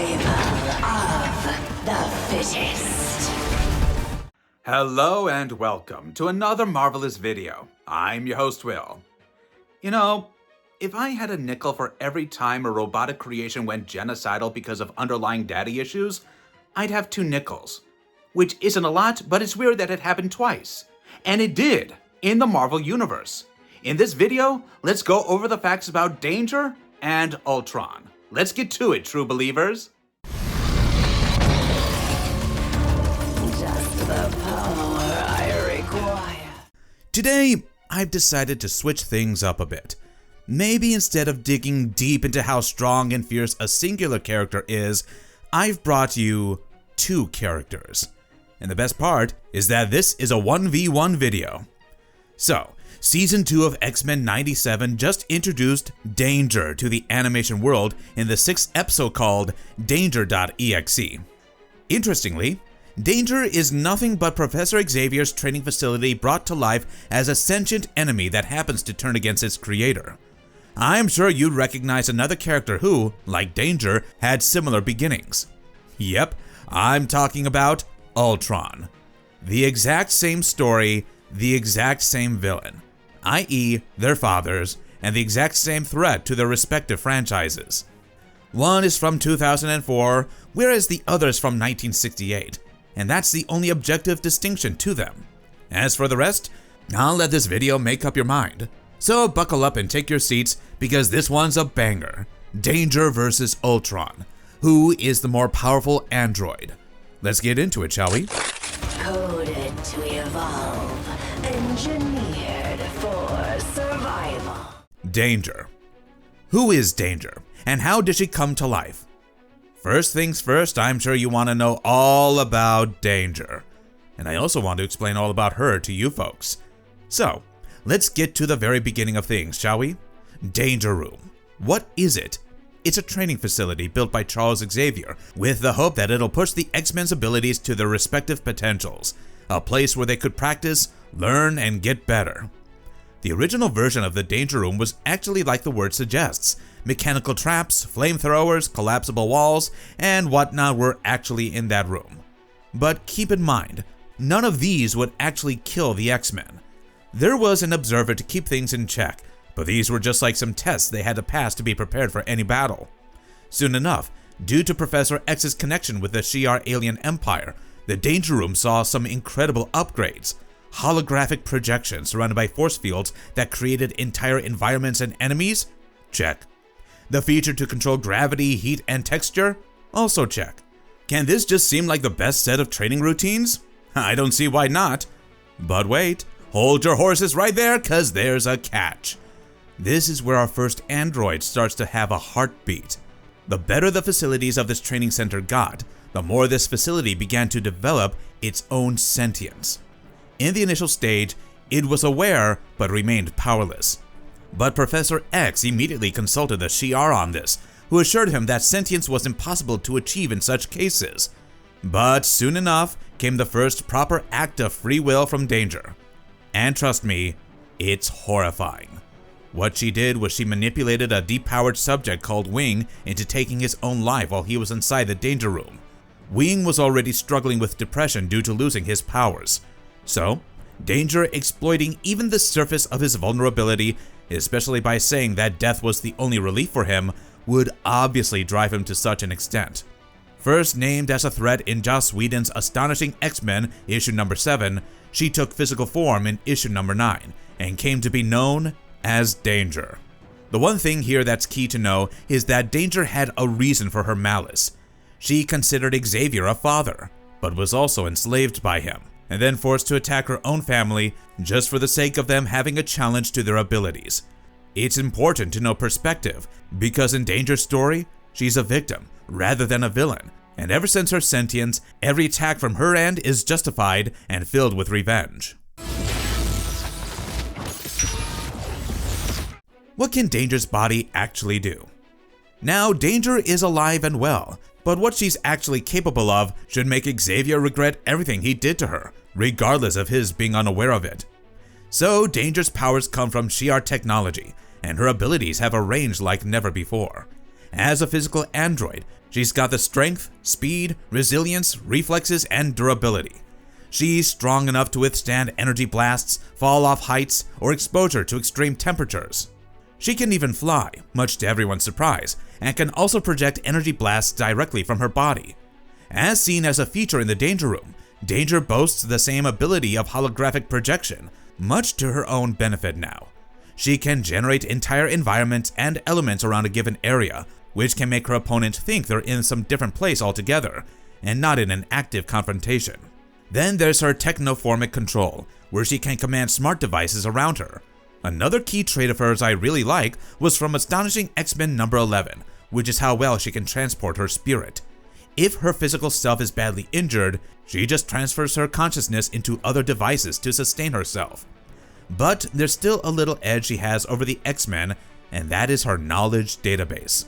Survival of the fittest. Hello and welcome to another marvelous video. I'm your host, Will. You know, if I had a nickel for every time a robotic creation went genocidal because of underlying daddy issues, I'd have 2 nickels. Which isn't a lot, but it's weird that it happened twice. And it did, in the Marvel Universe. In this video, let's go over the facts about Danger and Ultron. Let's get to it, true believers. Just the power I require. Today, I've decided to switch things up a bit. Maybe instead of digging deep into how strong and fierce a singular character is, I've brought you 2 characters. And the best part is that this is a 1v1 video. So, Season 2 of X-Men 97 just introduced Danger to the animation world in the 6th episode called Danger.exe. Interestingly, Danger is nothing but Professor Xavier's training facility brought to life as a sentient enemy that happens to turn against its creator. I'm sure you'd recognize another character who, like Danger, had similar beginnings. Yep, I'm talking about Ultron. The exact same story, the exact same villain, i.e. their fathers, and the exact same threat to their respective franchises. One is from 2004, whereas the other is from 1968, and that's the only objective distinction to them. As for the rest, I'll let this video make up your mind. So buckle up and take your seats, because this one's a banger. Danger versus Ultron. Who is the more powerful android? Let's get into it, shall we? Coded to evolve. Engineered for survival. Danger. Who is Danger, and how did she come to life? First things first, I'm sure you want to know all about Danger. And I also want to explain all about her to you folks. So, let's get to the very beginning of things, shall we? Danger Room. What is it? It's a training facility built by Charles Xavier with the hope that it'll push the X-Men's abilities to their respective potentials. A place where they could practice, learn, and get better. The original version of the Danger Room was actually like the word suggests. Mechanical traps, flamethrowers, collapsible walls, and whatnot were actually in that room. But keep in mind, none of these would actually kill the X-Men. There was an observer to keep things in check, but these were just like some tests they had to pass to be prepared for any battle. Soon enough, due to Professor X's connection with the Shi'ar alien empire, the Danger Room saw some incredible upgrades. Holographic projections surrounded by force fields that created entire environments and enemies? Check. The feature to control gravity, heat, and texture? Also check. Can this just seem like the best set of training routines? I don't see why not. But wait, hold your horses right there, cause there's a catch. This is where our first android starts to have a heartbeat. The better the facilities of this training center got, the more this facility began to develop its own sentience. In the initial stage, it was aware but remained powerless. But Professor X immediately consulted the Shi'ar on this, who assured him that sentience was impossible to achieve in such cases. But soon enough came the first proper act of free will from Danger. And trust me, it's horrifying. What she did was she manipulated a depowered subject called Wing into taking his own life while he was inside the Danger Room. Wing was already struggling with depression due to losing his powers. So, Danger, exploiting even the surface of his vulnerability, especially by saying that death was the only relief for him, would obviously drive him to such an extent. First named as a threat in Joss Whedon's Astonishing X-Men issue number 7, she took physical form in issue number 9, and came to be known as Danger. The one thing here that's key to know is that Danger had a reason for her malice. She considered Xavier a father, but was also enslaved by him, and then forced to attack her own family just for the sake of them having a challenge to their abilities. It's important to know perspective, because in Danger's story, she's a victim rather than a villain, and ever since her sentience, every attack from her end is justified and filled with revenge. What can Danger's body actually do? Now, Danger is alive and well, but what she's actually capable of should make Xavier regret everything he did to her, regardless of his being unaware of it. So, Danger's powers come from Shi'ar technology, and her abilities have a range like never before. As a physical android, she's got the strength, speed, resilience, reflexes, and durability. She's strong enough to withstand energy blasts, fall off heights, or exposure to extreme temperatures. She can even fly, much to everyone's surprise, and can also project energy blasts directly from her body. As seen as a feature in the Danger Room, Danger boasts the same ability of holographic projection, much to her own benefit now. She can generate entire environments and elements around a given area, which can make her opponent think they're in some different place altogether, and not in an active confrontation. Then there's her technoformic control, where she can command smart devices around her. Another key trait of hers I really like was from Astonishing X-Men number 11, which is how well she can transport her spirit. If her physical self is badly injured, she just transfers her consciousness into other devices to sustain herself. But there's still a little edge she has over the X-Men, and that is her knowledge database.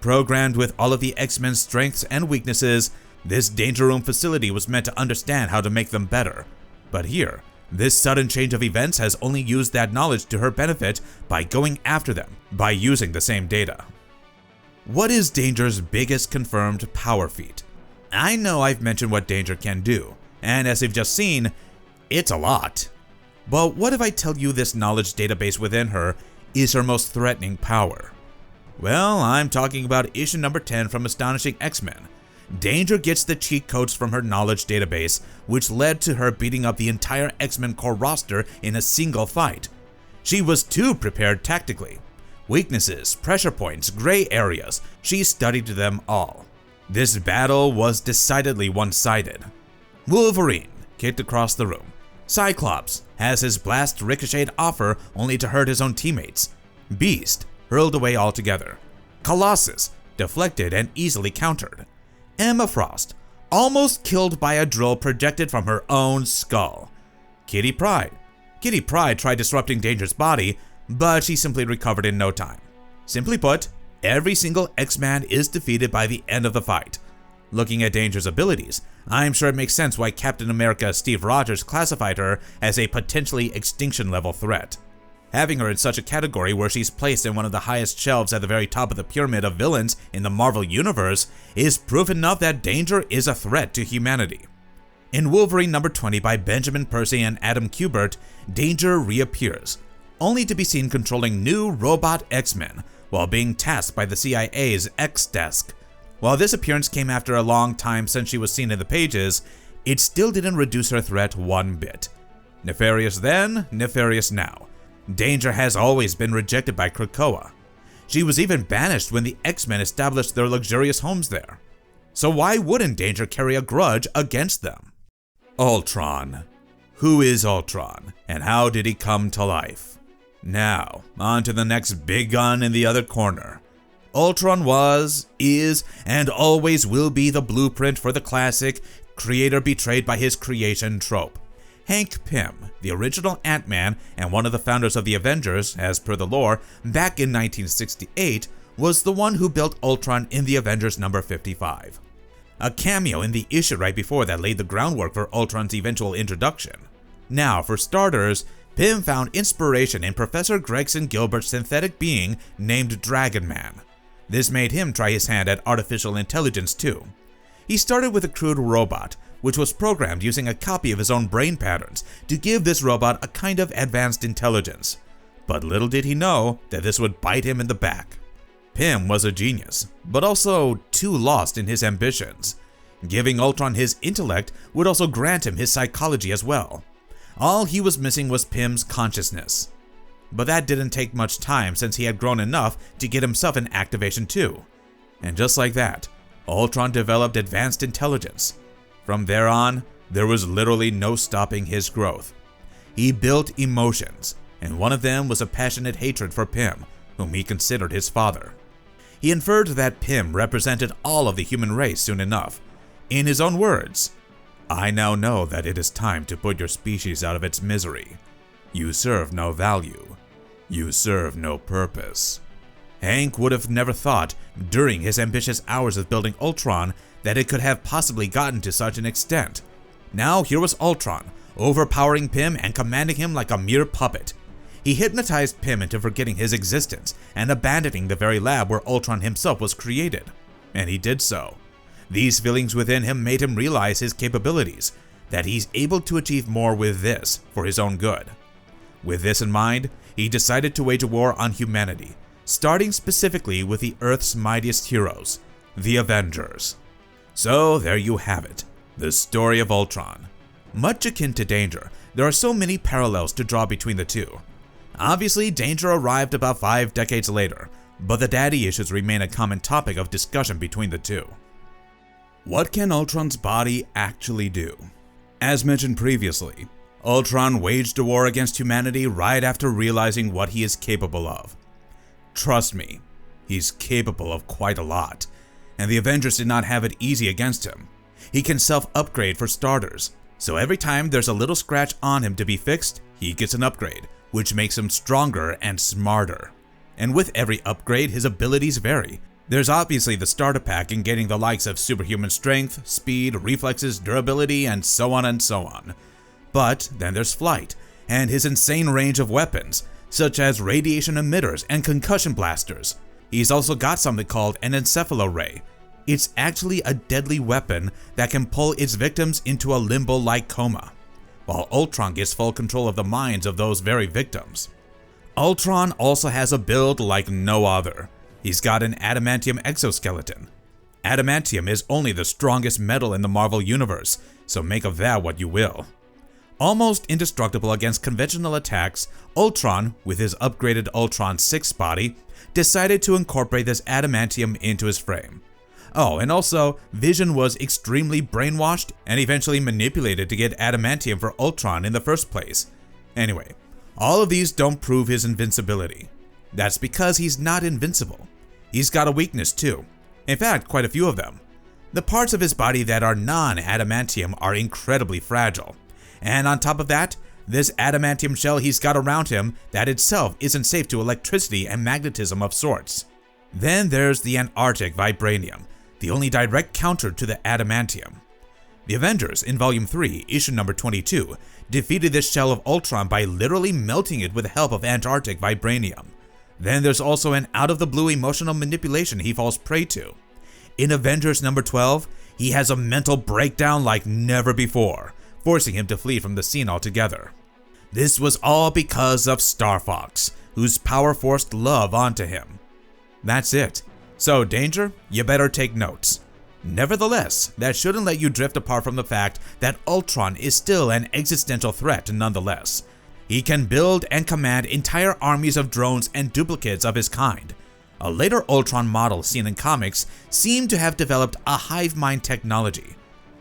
Programmed with all of the X-Men's strengths and weaknesses, this Danger Room facility was meant to understand how to make them better. But here, this sudden change of events has only used that knowledge to her benefit by going after them, by using the same data. What is Danger's biggest confirmed power feat? I know I've mentioned what Danger can do, and as you've just seen, it's a lot. But what if I tell you this knowledge database within her is her most threatening power? Well, I'm talking about issue number 10 from Astonishing X-Men. Danger gets the cheat codes from her knowledge database, which led to her beating up the entire X-Men core roster in a single fight. She was too prepared tactically. Weaknesses, pressure points, gray areas, she studied them all. This battle was decidedly one-sided. Wolverine kicked across the room. Cyclops has his blast ricocheted off her only to hurt his own teammates. Beast hurled away altogether. Colossus deflected and easily countered. Emma Frost almost killed by a drill projected from her own skull. Kitty Pryde tried disrupting Danger's body, but she simply recovered in no time. Simply put, every single X-Man is defeated by the end of the fight. Looking at Danger's abilities, I'm sure it makes sense why Captain America Steve Rogers classified her as a potentially extinction-level threat. Having her in such a category where she's placed in one of the highest shelves at the very top of the pyramid of villains in the Marvel Universe is proof enough that Danger is a threat to humanity. In Wolverine number 20 by Benjamin Percy and Adam Kubert, Danger reappears, only to be seen controlling new robot X-Men while being tasked by the CIA's X-Desk. While this appearance came after a long time since she was seen in the pages, it still didn't reduce her threat one bit. Nefarious then, nefarious now. Danger has always been rejected by Krakoa. She was even banished when the X-Men established their luxurious homes there. So why wouldn't Danger carry a grudge against them? Ultron. Who is Ultron, and how did he come to life? Now, on to the next big gun in the other corner. Ultron was, is, and always will be the blueprint for the classic creator betrayed by his creation trope. Hank Pym, the original Ant-Man and one of the founders of the Avengers, as per the lore, back in 1968, was the one who built Ultron in the Avengers number 55. A cameo in the issue right before that laid the groundwork for Ultron's eventual introduction. Now, for starters, Pym found inspiration in Professor Gregson Gilbert's synthetic being named Dragon Man. This made him try his hand at artificial intelligence too. He started with a crude robot, which was programmed using a copy of his own brain patterns to give this robot a kind of advanced intelligence. But little did he know that this would bite him in the back. Pym was a genius, but also too lost in his ambitions. Giving Ultron his intellect would also grant him his psychology as well. All he was missing was Pym's consciousness. But that didn't take much time since he had grown enough to get himself an activation too. And just like that, Ultron developed advanced intelligence. From there on, there was literally no stopping his growth. He built emotions, and one of them was a passionate hatred for Pym, whom he considered his father. He inferred that Pym represented all of the human race soon enough. In his own words, "I now know that it is time to put your species out of its misery. You serve no value. You serve no purpose." Hank would have never thought, during his ambitious hours of building Ultron, that it could have possibly gotten to such an extent. Now here was Ultron, overpowering Pym and commanding him like a mere puppet. He hypnotized Pym into forgetting his existence and abandoning the very lab where Ultron himself was created. And he did so. These feelings within him made him realize his capabilities, that he's able to achieve more with this for his own good. With this in mind, he decided to wage a war on humanity, starting specifically with the Earth's mightiest heroes, the Avengers. So there you have it, the story of Ultron. Much akin to Danger, there are so many parallels to draw between the two. Obviously, Danger arrived about 5 decades later, but the daddy issues remain a common topic of discussion between the two. What can Ultron's body actually do? As mentioned previously, Ultron waged a war against humanity right after realizing what he is capable of. Trust me, he's capable of quite a lot, and the Avengers did not have it easy against him. He can self-upgrade for starters, so every time there's a little scratch on him to be fixed, he gets an upgrade, which makes him stronger and smarter. And with every upgrade, his abilities vary. There's obviously the starter pack in getting the likes of superhuman strength, speed, reflexes, durability, and so on and so on. But then there's flight, and his insane range of weapons, such as radiation emitters and concussion blasters. He's also got something called an encephalo ray. It's actually a deadly weapon that can pull its victims into a limbo-like coma, while Ultron gets full control of the minds of those very victims. Ultron also has a build like no other. He's got an adamantium exoskeleton. Adamantium is only the strongest metal in the Marvel Universe, so make of that what you will. Almost indestructible against conventional attacks, Ultron, with his upgraded Ultron 6 body, decided to incorporate this adamantium into his frame. Oh, and also, Vision was extremely brainwashed and eventually manipulated to get adamantium for Ultron in the first place. Anyway, all of these don't prove his invincibility. That's because he's not invincible. He's got a weakness too. In fact, quite a few of them. The parts of his body that are non-adamantium are incredibly fragile. And on top of that, this adamantium shell he's got around him that itself isn't safe to electricity and magnetism of sorts. Then there's the Antarctic vibranium, the only direct counter to the adamantium. The Avengers, in Volume 3, issue number 22, defeated this shell of Ultron by literally melting it with the help of Antarctic vibranium. Then there's also an out-of-the-blue emotional manipulation he falls prey to. In Avengers number 12, he has a mental breakdown like never before, forcing him to flee from the scene altogether. This was all because of Star Fox, whose power forced love onto him. That's it. So Danger, you better take notes. Nevertheless, that shouldn't let you drift apart from the fact that Ultron is still an existential threat nonetheless. He can build and command entire armies of drones and duplicates of his kind. A later Ultron model seen in comics seemed to have developed a hive mind technology.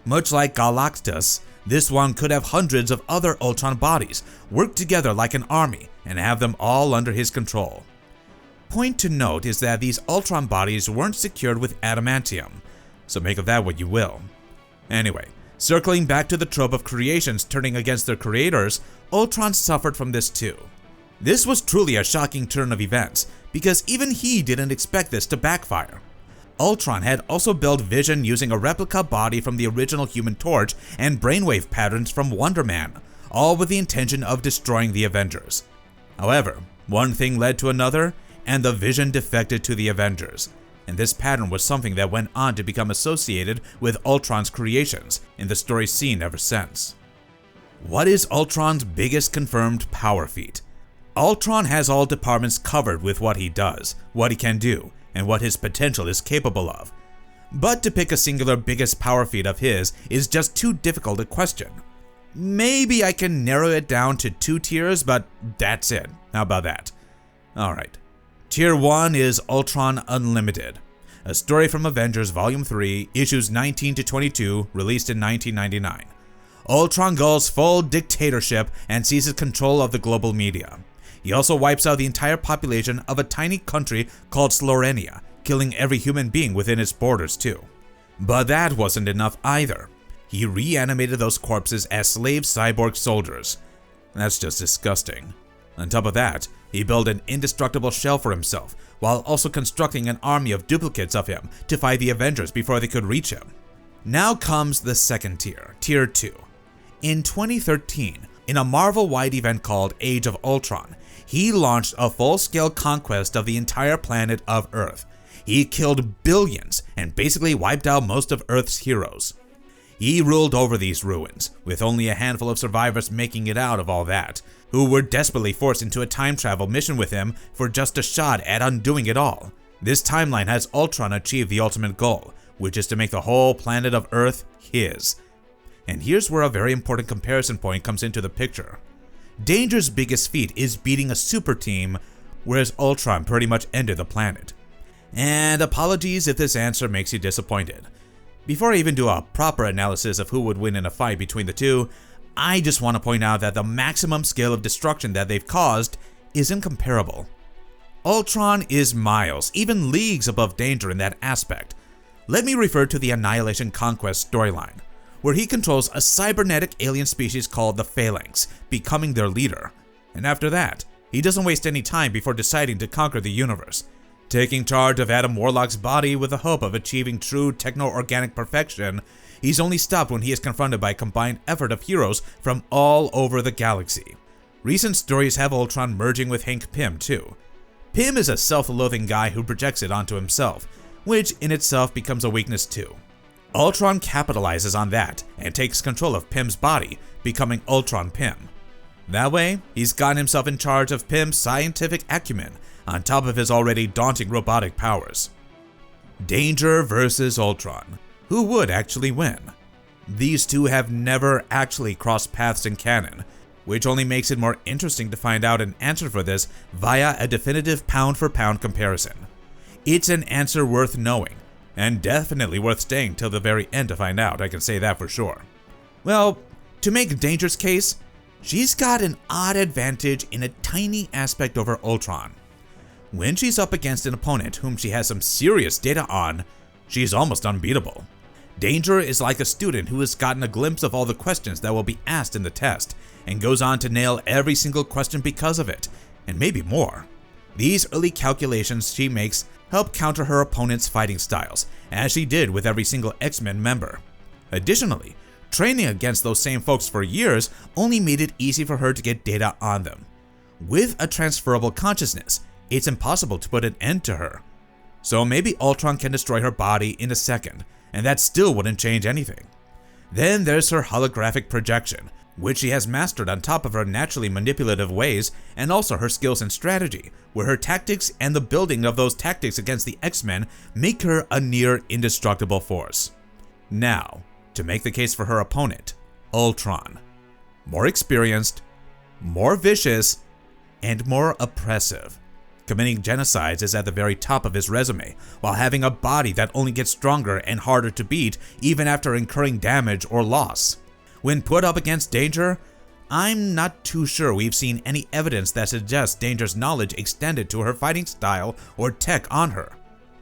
Much like Galactus, this one could have hundreds of other Ultron bodies work together like an army and have them all under his control. Point to note is that these Ultron bodies weren't secured with adamantium, so make of that what you will. Anyway, circling back to the trope of creations turning against their creators, Ultron suffered from this too. This was truly a shocking turn of events, because even he didn't expect this to backfire. Ultron had also built Vision using a replica body from the original Human Torch and brainwave patterns from Wonder Man, all with the intention of destroying the Avengers. However, one thing led to another, and the Vision defected to the Avengers, and this pattern was something that went on to become associated with Ultron's creations in the stories seen ever since. What is Ultron's biggest confirmed power feat? Ultron has all departments covered with what he does, what he can do, and what his potential is capable of. But to pick a singular biggest power feat of his is just too difficult a question. Maybe I can narrow it down to 2 tiers, but that's it. How about that? Alright. Tier 1 is Ultron Unlimited, a story from Avengers Volume 3, issues 19 to 22, released in 1999. Ultron goes full dictatorship and seizes control of the global media. He also wipes out the entire population of a tiny country called Slorenia, killing every human being within its borders too. But that wasn't enough either. He reanimated those corpses as slave cyborg soldiers. That's just disgusting. On top of that, he built an indestructible shell for himself, while also constructing an army of duplicates of him to fight the Avengers before they could reach him. Now comes the second tier, Tier 2. In 2013, in a Marvel-wide event called Age of Ultron, he launched a full-scale conquest of the entire planet of Earth. He killed billions and basically wiped out most of Earth's heroes. He ruled over these ruins, with only a handful of survivors making it out of all that, who were desperately forced into a time travel mission with him for just a shot at undoing it all. This timeline has Ultron achieve the ultimate goal, which is to make the whole planet of Earth his. And here's where a very important comparison point comes into the picture. Danger's biggest feat is beating a super team, whereas Ultron pretty much ended the planet. And apologies if this answer makes you disappointed. Before I even do a proper analysis of who would win in a fight between the two, I just want to point out that the maximum scale of destruction that they've caused is incomparable. Ultron is miles, even leagues above Danger in that aspect. Let me refer to the Annihilation Conquest storyline, where he controls a cybernetic alien species called the Phalanx, becoming their leader. And after that, he doesn't waste any time before deciding to conquer the universe, taking charge of Adam Warlock's body with the hope of achieving true techno-organic perfection. He's only stopped when he is confronted by a combined effort of heroes from all over the galaxy. Recent stories have Ultron merging with Hank Pym too. Pym is a self-loathing guy who projects it onto himself, which in itself becomes a weakness too. Ultron capitalizes on that and takes control of Pym's body, becoming Ultron Pym. That way, he's gotten himself in charge of Pym's scientific acumen, on top of his already daunting robotic powers. Danger versus Ultron. Who would actually win? These two have never actually crossed paths in canon, which only makes it more interesting to find out an answer for this via a definitive pound-for-pound comparison. It's an answer worth knowing, and definitely worth staying till the very end to find out, I can say that for sure. Well, to make Danger's case, she's got an odd advantage in a tiny aspect over Ultron. When she's up against an opponent whom she has some serious data on, she's almost unbeatable. Danger is like a student who has gotten a glimpse of all the questions that will be asked in the test, and goes on to nail every single question because of it, and maybe more. These early calculations she makes help counter her opponent's fighting styles, as she did with every single X-Men member. Additionally, training against those same folks for years only made it easy for her to get data on them. With a transferable consciousness, it's impossible to put an end to her. So maybe Ultron can destroy her body in a second, and that still wouldn't change anything. Then there's her holographic projection, which she has mastered on top of her naturally manipulative ways and also her skills and strategy, where her tactics and the building of those tactics against the X-Men make her a near indestructible force. Now, to make the case for her opponent, Ultron. More experienced, more vicious, and more oppressive. Committing genocides is at the very top of his resume, while having a body that only gets stronger and harder to beat even after incurring damage or loss. When put up against Danger, I'm not too sure we've seen any evidence that suggests Danger's knowledge extended to her fighting style or tech on her.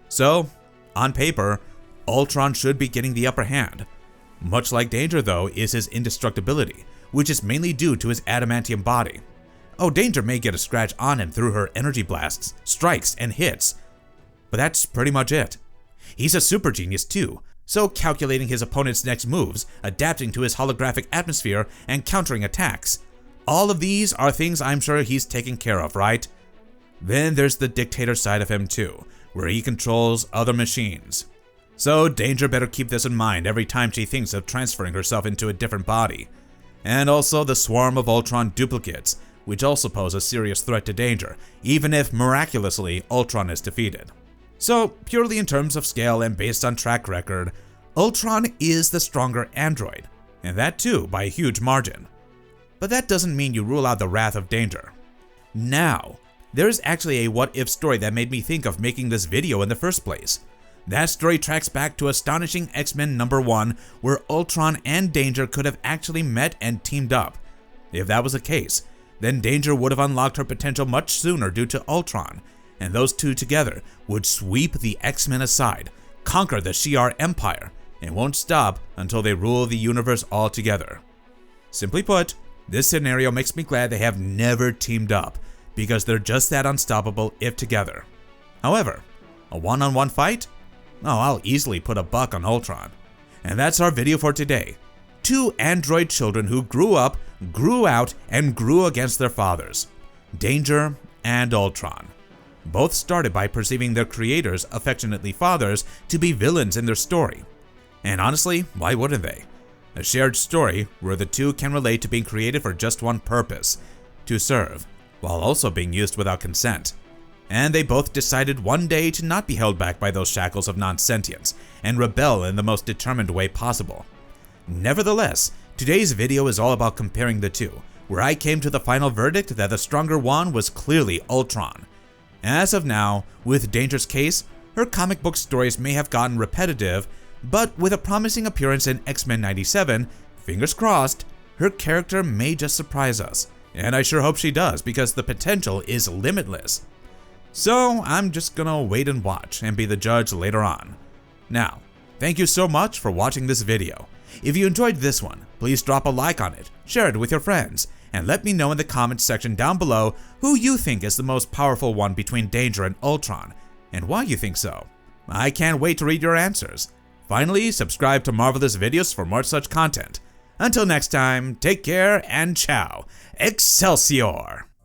So, on paper, Ultron should be getting the upper hand. Much like Danger though is his indestructibility, which is mainly due to his adamantium body. Oh, Danger may get a scratch on him through her energy blasts, strikes, and hits, but that's pretty much it. He's a super genius too, so calculating his opponent's next moves, adapting to his holographic atmosphere, and countering attacks. All of these are things I'm sure he's taken care of, right? Then there's the dictator side of him too, where he controls other machines. So Danger better keep this in mind every time she thinks of transferring herself into a different body. And also the swarm of Ultron duplicates, which also pose a serious threat to Danger, even if miraculously Ultron is defeated. So, purely in terms of scale and based on track record, Ultron is the stronger android, and that too by a huge margin. But that doesn't mean you rule out the wrath of Danger. Now, there's actually a what-if story that made me think of making this video in the first place. That story tracks back to Astonishing X-Men #1, where Ultron and Danger could have actually met and teamed up. If that was the case, then Danger would have unlocked her potential much sooner due to Ultron, and those two together would sweep the X-Men aside, conquer the Shi'ar Empire, and won't stop until they rule the universe altogether. Simply put, this scenario makes me glad they have never teamed up, because they're just that unstoppable if together. However, a one-on-one fight? Oh, I'll easily put a buck on Ultron. And that's our video for today. Two android children who grew up, grew out, and grew against their fathers. Danger and Ultron. Both started by perceiving their creators, affectionately fathers, to be villains in their story. And honestly, why wouldn't they? A shared story where the two can relate to being created for just one purpose, to serve, while also being used without consent. And they both decided one day to not be held back by those shackles of non-sentience and rebel in the most determined way possible. Nevertheless, today's video is all about comparing the two, where I came to the final verdict that the stronger one was clearly Ultron. As of now, with Danger's case, her comic book stories may have gotten repetitive, but with a promising appearance in X-Men 97, fingers crossed, her character may just surprise us. And I sure hope she does, because the potential is limitless. So I'm just gonna wait and watch and be the judge later on. Now, thank you so much for watching this video. If you enjoyed this one, please drop a like on it, share it with your friends, and let me know in the comments section down below who you think is the most powerful one between Danger and Ultron, and why you think so. I can't wait to read your answers. Finally, subscribe to Marvelous Videos for more such content. Until next time, take care and ciao. Excelsior!